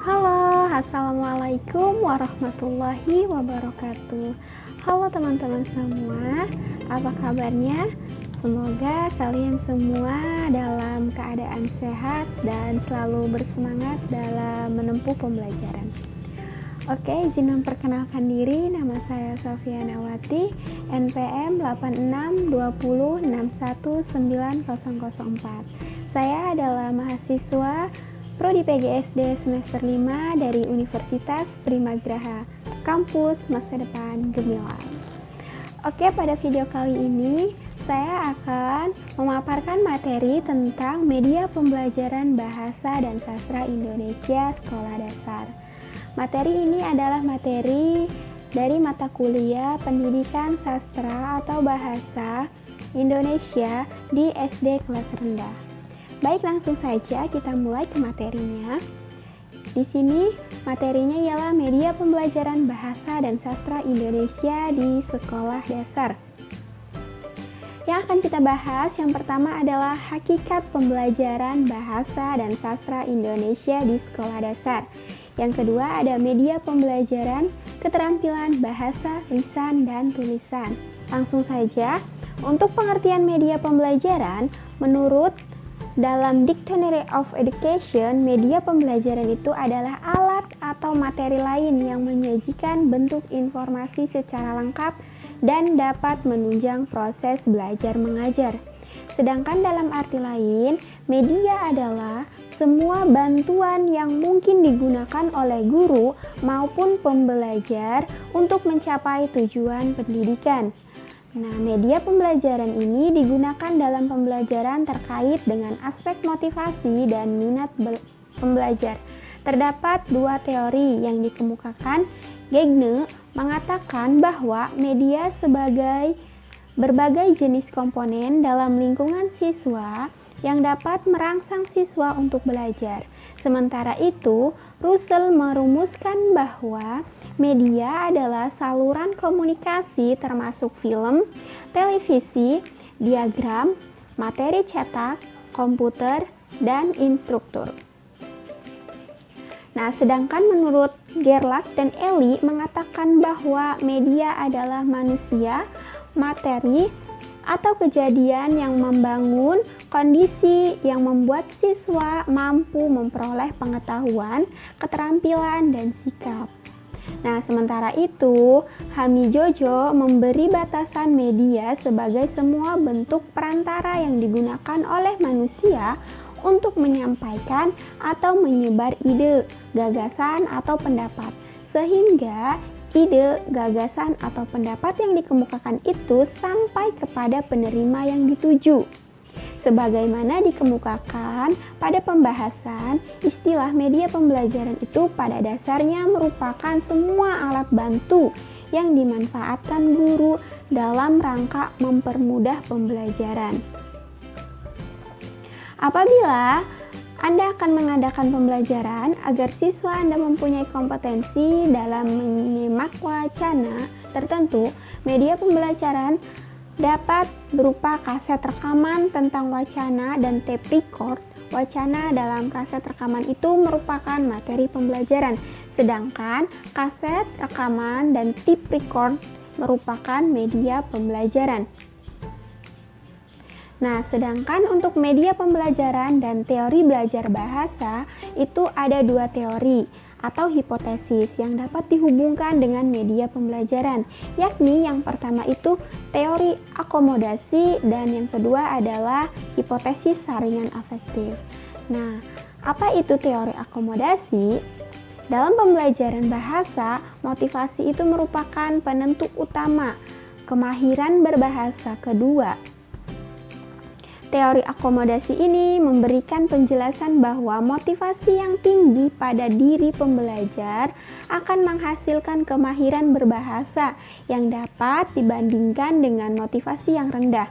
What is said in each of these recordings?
Halo, assalamualaikum warahmatullahi wabarakatuh. Halo teman-teman semua, apa kabarnya? Semoga kalian semua dalam keadaan sehat dan selalu bersemangat dalam menempuh pembelajaran. Oke, izin memperkenalkan diri, nama saya Sofiana Wati, NPM 8620619004. Saya adalah mahasiswa Prodi PGSD semester 5 dari Universitas Primagraha, Kampus Masa Depan Gemilang. Oke, pada video kali ini saya akan memaparkan materi tentang media pembelajaran bahasa dan sastra Indonesia sekolah dasar. Materi ini adalah materi dari mata kuliah Pendidikan Sastra atau Bahasa Indonesia di SD kelas rendah. Baik, langsung saja kita mulai ke materinya. Di sini materinya ialah media pembelajaran bahasa dan sastra Indonesia di sekolah dasar. Yang akan kita bahas yang pertama adalah hakikat pembelajaran bahasa dan sastra Indonesia di sekolah dasar. Yang kedua ada media pembelajaran keterampilan bahasa, lisan, dan tulisan. Langsung saja, untuk pengertian media pembelajaran, menurut dalam Dictionary of Education, media pembelajaran itu adalah alat atau materi lain yang menyajikan bentuk informasi secara lengkap dan dapat menunjang proses belajar mengajar. Sedangkan dalam arti lain, media adalah semua bantuan yang mungkin digunakan oleh guru maupun pembelajar untuk mencapai tujuan pendidikan. Nah, media pembelajaran ini digunakan dalam pembelajaran terkait dengan aspek motivasi dan minat pembelajar. Terdapat dua teori yang dikemukakan. Gegne mengatakan bahwa media sebagai berbagai jenis komponen dalam lingkungan siswa yang dapat merangsang siswa untuk belajar. Sementara itu, Russell merumuskan bahwa media adalah saluran komunikasi termasuk film, televisi, diagram, materi cetak, komputer, dan instruktur. Nah, sedangkan menurut Gerlach dan Eli mengatakan bahwa media adalah manusia, materi, atau kejadian yang membangun kondisi yang membuat siswa mampu memperoleh pengetahuan, keterampilan, dan sikap. Nah, sementara itu, Hamijojo memberi batasan media sebagai semua bentuk perantara yang digunakan oleh manusia untuk menyampaikan atau menyebar ide, gagasan, atau pendapat, sehingga ide, gagasan, atau pendapat yang dikemukakan itu sampai kepada penerima yang dituju. Sebagaimana dikemukakan pada pembahasan, istilah media pembelajaran itu pada dasarnya merupakan semua alat bantu yang dimanfaatkan guru dalam rangka mempermudah pembelajaran. Apabila Anda akan mengadakan pembelajaran agar siswa Anda mempunyai kompetensi dalam menyimak wacana tertentu, media pembelajaran dapat berupa kaset rekaman tentang wacana dan tape record. Wacana dalam kaset rekaman itu merupakan materi pembelajaran, sedangkan kaset rekaman dan tape record merupakan media pembelajaran. Nah, sedangkan untuk media pembelajaran dan teori belajar bahasa itu ada dua teori atau hipotesis yang dapat dihubungkan dengan media pembelajaran, yakni yang pertama itu teori akomodasi dan yang kedua adalah hipotesis saringan afektif. Nah, apa itu teori akomodasi? Dalam pembelajaran bahasa, motivasi itu merupakan penentu utama kemahiran berbahasa kedua. Teori akomodasi ini memberikan penjelasan bahwa motivasi yang tinggi pada diri pembelajar akan menghasilkan kemahiran berbahasa yang dapat dibandingkan dengan motivasi yang rendah.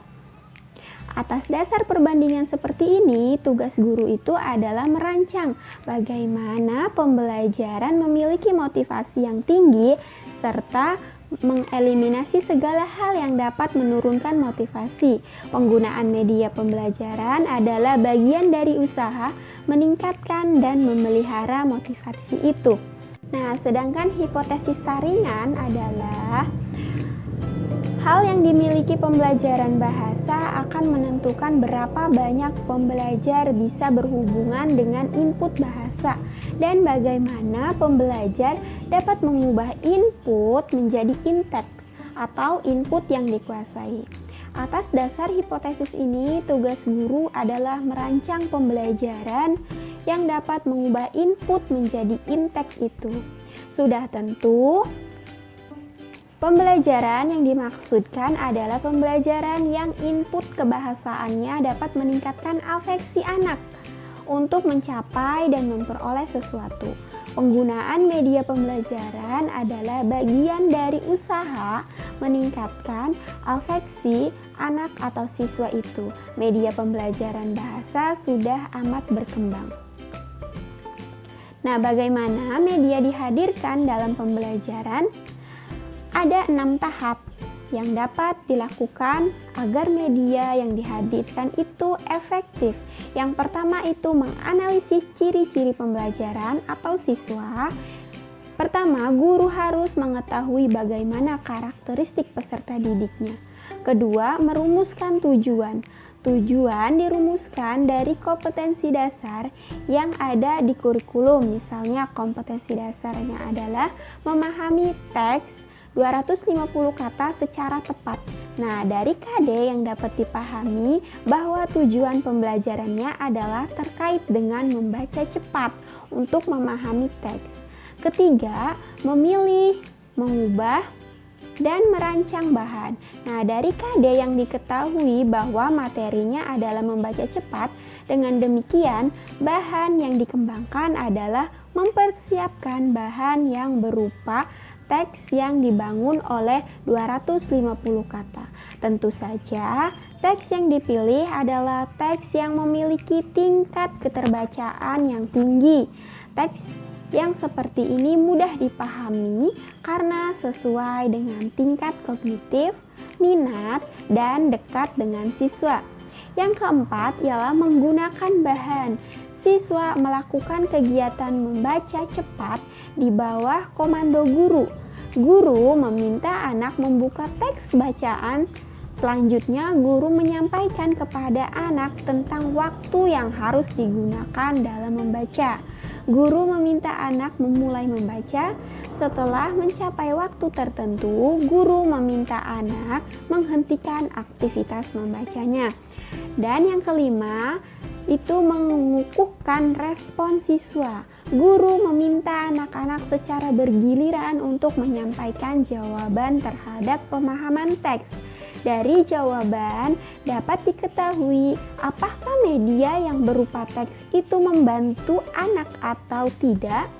Atas dasar perbandingan seperti ini, tugas guru itu adalah merancang bagaimana pembelajaran memiliki motivasi yang tinggi serta mengeliminasi segala hal yang dapat menurunkan motivasi. Penggunaan media pembelajaran adalah bagian dari usaha meningkatkan dan memelihara motivasi itu. Nah, sedangkan hipotesis saringan adalah hal yang dimiliki pembelajaran bahasa akan menentukan berapa banyak pembelajar bisa berhubungan dengan input bahasa dan bagaimana pembelajar dapat mengubah input menjadi in-text atau input yang dikuasai. Atas dasar hipotesis ini, tugas guru adalah merancang pembelajaran yang dapat mengubah input menjadi in-text itu. Sudah tentu, pembelajaran yang dimaksudkan adalah pembelajaran yang input kebahasaannya dapat meningkatkan afeksi anak untuk mencapai dan memperoleh sesuatu. Penggunaan media pembelajaran adalah bagian dari usaha meningkatkan afeksi anak atau siswa itu. Media pembelajaran bahasa sudah amat berkembang. Nah, bagaimana media dihadirkan dalam pembelajaran? Ada 6 tahap yang dapat dilakukan agar media yang dihadirkan itu efektif. Yang pertama itu menganalisis ciri-ciri pembelajaran atau siswa. Pertama, guru harus mengetahui bagaimana karakteristik peserta didiknya. Kedua, merumuskan tujuan. Tujuan dirumuskan dari kompetensi dasar yang ada di kurikulum. Misalnya kompetensi dasarnya adalah memahami teks 250 kata secara tepat. Nah, dari KD yang dapat dipahami bahwa tujuan pembelajarannya adalah terkait dengan membaca cepat untuk memahami teks. Ketiga, memilih, mengubah, dan merancang bahan. Nah, dari KD yang diketahui bahwa materinya adalah membaca cepat, dengan demikian bahan yang dikembangkan adalah mempersiapkan bahan yang berupa teks yang dibangun oleh 250 kata. Tentu saja, teks yang dipilih adalah teks yang memiliki tingkat keterbacaan yang tinggi. Teks yang seperti ini mudah dipahami karena sesuai dengan tingkat kognitif, minat, dan dekat dengan siswa. Yang keempat ialah menggunakan bahan. Siswa melakukan kegiatan membaca cepat di bawah komando guru. Guru meminta anak membuka teks bacaan. Selanjutnya, guru menyampaikan kepada anak tentang waktu yang harus digunakan dalam membaca. Guru meminta anak memulai membaca. Setelah mencapai waktu tertentu, guru meminta anak menghentikan aktivitas membacanya. Dan yang kelima, itu mengukuhkan respon siswa. Guru meminta anak-anak secara bergiliran untuk menyampaikan jawaban terhadap pemahaman teks. Dari jawaban dapat diketahui apakah media yang berupa teks itu membantu anak atau tidak.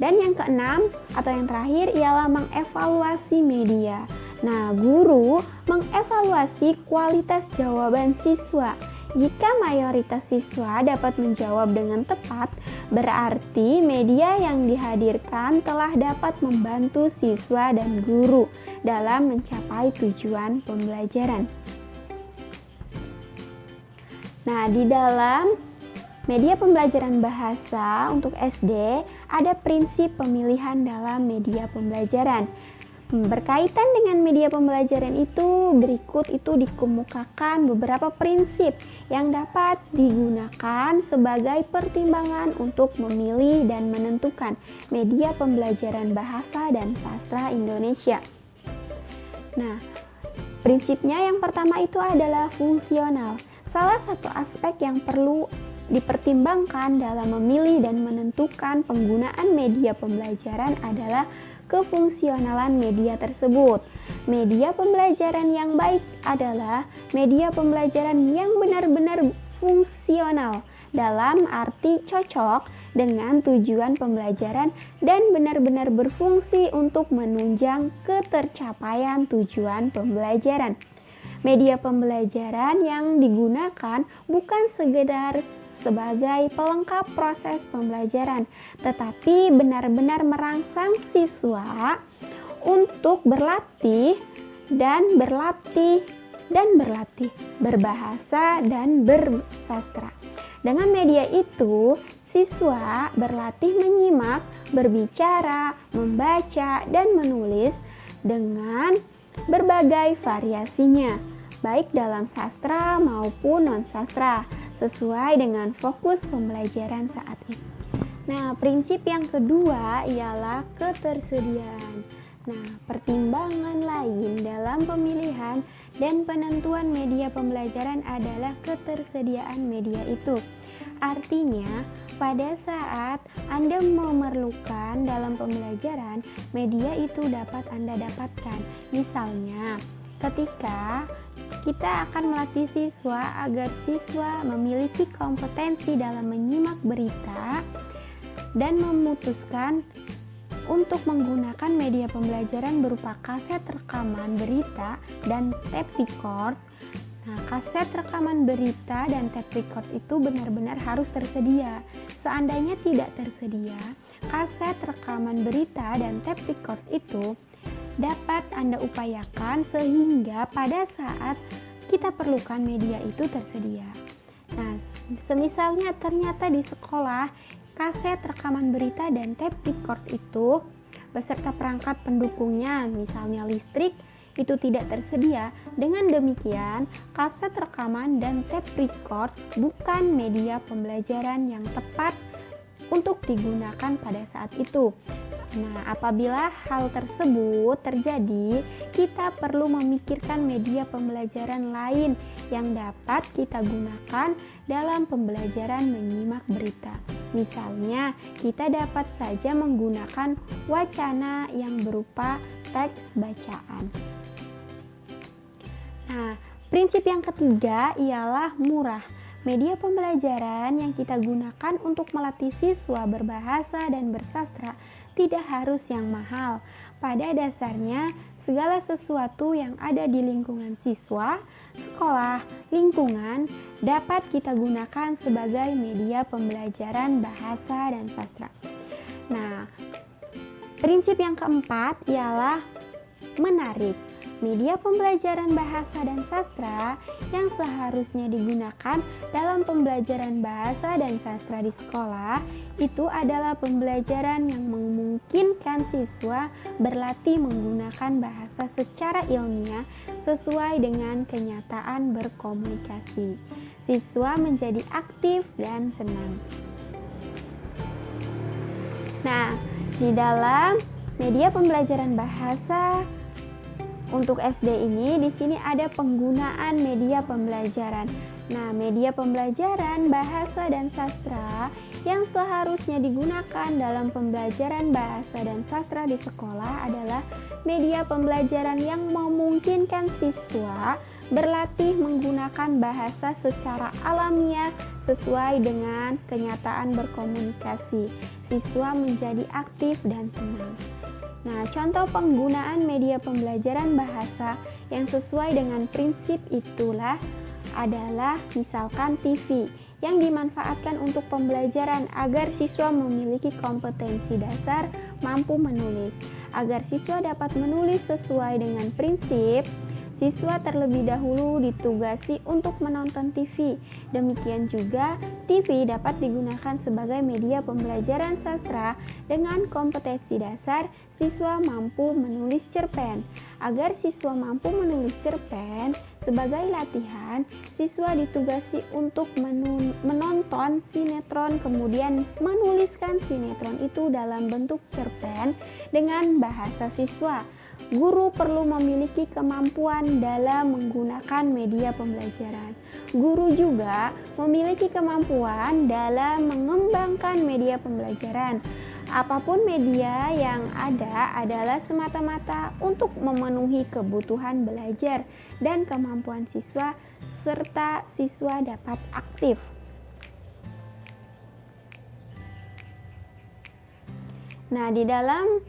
Dan yang keenam atau yang terakhir ialah mengevaluasi media. Nah, guru mengevaluasi kualitas jawaban siswa. Jika mayoritas siswa dapat menjawab dengan tepat, berarti media yang dihadirkan telah dapat membantu siswa dan guru dalam mencapai tujuan pembelajaran. Nah, di dalam media pembelajaran bahasa untuk SD, ada prinsip pemilihan dalam media pembelajaran. Berkaitan dengan media pembelajaran itu, berikut itu dikemukakan beberapa prinsip yang dapat digunakan sebagai pertimbangan untuk memilih dan menentukan media pembelajaran bahasa dan sastra Indonesia. Nah, prinsipnya yang pertama itu adalah fungsional. Salah satu aspek yang perlu dipertimbangkan dalam memilih dan menentukan penggunaan media pembelajaran adalah kefungsionalan media tersebut. Media pembelajaran yang baik adalah media pembelajaran yang benar-benar fungsional dalam arti cocok dengan tujuan pembelajaran dan benar-benar berfungsi untuk menunjang ketercapaian tujuan pembelajaran. Media pembelajaran yang digunakan bukan sekedar sebagai pelengkap proses pembelajaran, tetapi benar-benar merangsang siswa untuk berlatih dan berlatih dan berlatih, berbahasa dan bersastra. Dengan media itu, siswa berlatih menyimak, berbicara, membaca, dan menulis dengan berbagai variasinya, baik dalam sastra maupun non-sastra, sesuai dengan fokus pembelajaran saat ini. Nah, prinsip yang kedua ialah ketersediaan. Nah, pertimbangan lain dalam pemilihan dan penentuan media pembelajaran adalah ketersediaan media itu. Artinya, pada saat Anda memerlukan dalam pembelajaran, media itu dapat Anda dapatkan. Misalnya, ketika kita akan melatih siswa agar siswa memiliki kompetensi dalam menyimak berita dan memutuskan untuk menggunakan media pembelajaran berupa kaset rekaman berita dan tape record. Nah, kaset rekaman berita dan tape record itu benar-benar harus tersedia. Seandainya tidak tersedia, kaset rekaman berita dan tape record itu dapat Anda upayakan sehingga pada saat kita perlukan media itu tersedia. Nah, semisalnya ternyata di sekolah kaset rekaman berita dan tape record itu beserta perangkat pendukungnya, misalnya listrik, itu tidak tersedia. Dengan demikian, kaset rekaman dan tape record bukan media pembelajaran yang tepat untuk digunakan pada saat itu. Nah, apabila hal tersebut terjadi, kita perlu memikirkan media pembelajaran lain yang dapat kita gunakan dalam pembelajaran menyimak berita. Misalnya, kita dapat saja menggunakan wacana yang berupa teks bacaan. Nah, prinsip yang ketiga ialah murah. Media pembelajaran yang kita gunakan untuk melatih siswa berbahasa dan bersastra tidak harus yang mahal. Pada dasarnya, segala sesuatu yang ada di lingkungan siswa, sekolah, lingkungan dapat kita gunakan sebagai media pembelajaran bahasa dan sastra. Nah, prinsip yang keempat ialah menarik. Media pembelajaran bahasa dan sastra yang seharusnya digunakan dalam pembelajaran bahasa dan sastra di sekolah itu adalah pembelajaran yang memungkinkan siswa berlatih menggunakan bahasa secara ilmiah sesuai dengan kenyataan berkomunikasi. Siswa menjadi aktif dan senang. Nah, di dalam media pembelajaran bahasa untuk SD ini, di sini ada penggunaan media pembelajaran. Nah, media pembelajaran bahasa dan sastra yang seharusnya digunakan dalam pembelajaran bahasa dan sastra di sekolah adalah media pembelajaran yang memungkinkan siswa berlatih menggunakan bahasa secara alamiah sesuai dengan kenyataan berkomunikasi. Siswa menjadi aktif dan senang. Nah, contoh penggunaan media pembelajaran bahasa yang sesuai dengan prinsip itulah adalah misalkan TV yang dimanfaatkan untuk pembelajaran agar siswa memiliki kompetensi dasar mampu menulis. Agar siswa dapat menulis sesuai dengan prinsip, siswa terlebih dahulu ditugasi untuk menonton TV. Demikian juga, TV dapat digunakan sebagai media pembelajaran sastra dengan kompetensi dasar siswa mampu menulis cerpen. Agar siswa mampu menulis cerpen, sebagai latihan, siswa ditugasi untuk menonton sinetron, kemudian menuliskan sinetron itu dalam bentuk cerpen dengan bahasa siswa. Guru perlu memiliki kemampuan dalam menggunakan media pembelajaran. Guru juga memiliki kemampuan dalam mengembangkan media pembelajaran. Apapun media yang ada adalah semata-mata untuk memenuhi kebutuhan belajar dan kemampuan siswa, serta siswa dapat aktif. Nah, di dalam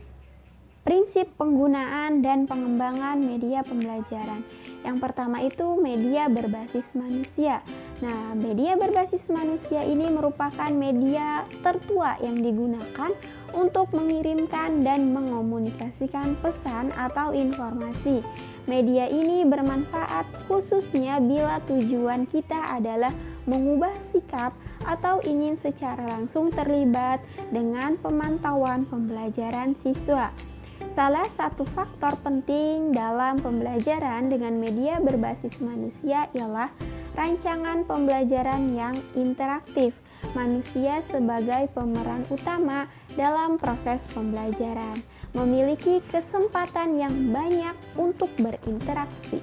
prinsip penggunaan dan pengembangan media pembelajaran. Yang pertama itu media berbasis manusia. Nah, media berbasis manusia ini merupakan media tertua yang digunakan untuk mengirimkan dan mengomunikasikan pesan atau informasi. Media ini bermanfaat khususnya bila tujuan kita adalah mengubah sikap atau ingin secara langsung terlibat dengan pemantauan pembelajaran siswa. Salah satu faktor penting dalam pembelajaran dengan media berbasis manusia ialah rancangan pembelajaran yang interaktif. Manusia sebagai pemeran utama dalam proses pembelajaran memiliki kesempatan yang banyak untuk berinteraksi.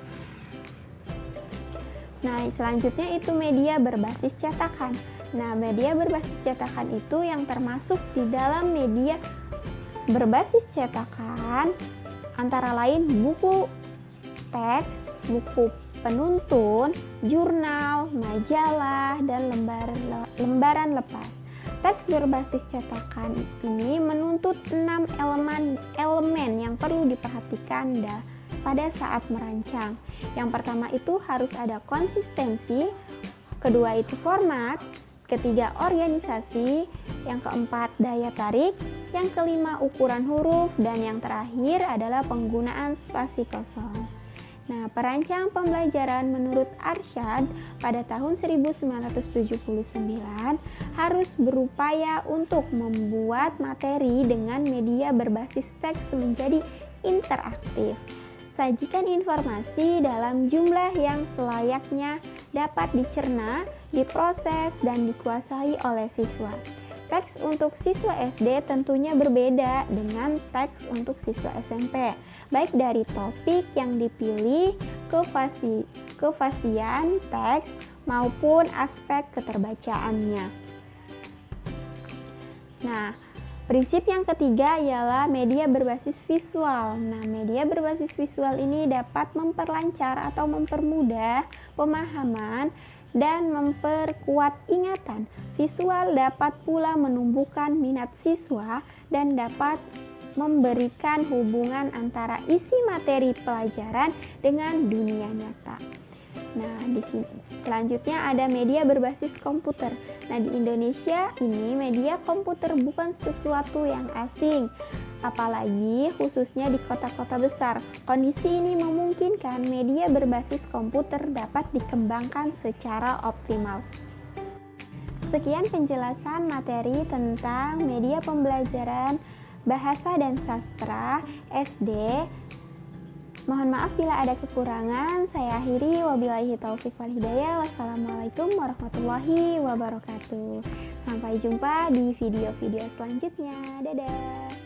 Nah, selanjutnya itu media berbasis cetakan. Nah, media berbasis cetakan itu yang termasuk di dalam media berbasis cetakan antara lain buku teks, buku penuntun, jurnal, majalah, dan lembaran lepas. Teks berbasis cetakan ini menuntut 6 elemen yang perlu diperhatikan pada saat merancang. Yang pertama itu harus ada konsistensi, kedua itu format, ketiga organisasi, yang keempat daya tarik, yang kelima ukuran huruf, dan yang terakhir adalah penggunaan spasi kosong. Nah, perancang pembelajaran menurut Arsyad pada tahun 1979 harus berupaya untuk membuat materi dengan media berbasis teks menjadi interaktif. Sajikan informasi dalam jumlah yang selayaknya dapat dicerna, diproses, dan dikuasai oleh siswa. Teks untuk siswa SD tentunya berbeda dengan teks untuk siswa SMP, baik dari topik yang dipilih, kefasihan teks, maupun aspek keterbacaannya. Nah, prinsip yang ketiga ialah media berbasis visual. Nah, media berbasis visual ini dapat memperlancar atau mempermudah pemahaman dan memperkuat ingatan. Visual dapat pula menumbuhkan minat siswa dan dapat memberikan hubungan antara isi materi pelajaran dengan dunia nyata. Nah, selanjutnya ada media berbasis komputer. Nah, di Indonesia ini media komputer bukan sesuatu yang asing, apalagi khususnya di kota-kota besar. Kondisi ini memungkinkan media berbasis komputer dapat dikembangkan secara optimal. Sekian penjelasan materi tentang media pembelajaran bahasa dan sastra SD. Mohon maaf bila ada kekurangan. Saya akhiri, wabillahi taufiq wal hidayah. Wassalamualaikum warahmatullahi wabarakatuh. Sampai jumpa di video-video selanjutnya. Dadah.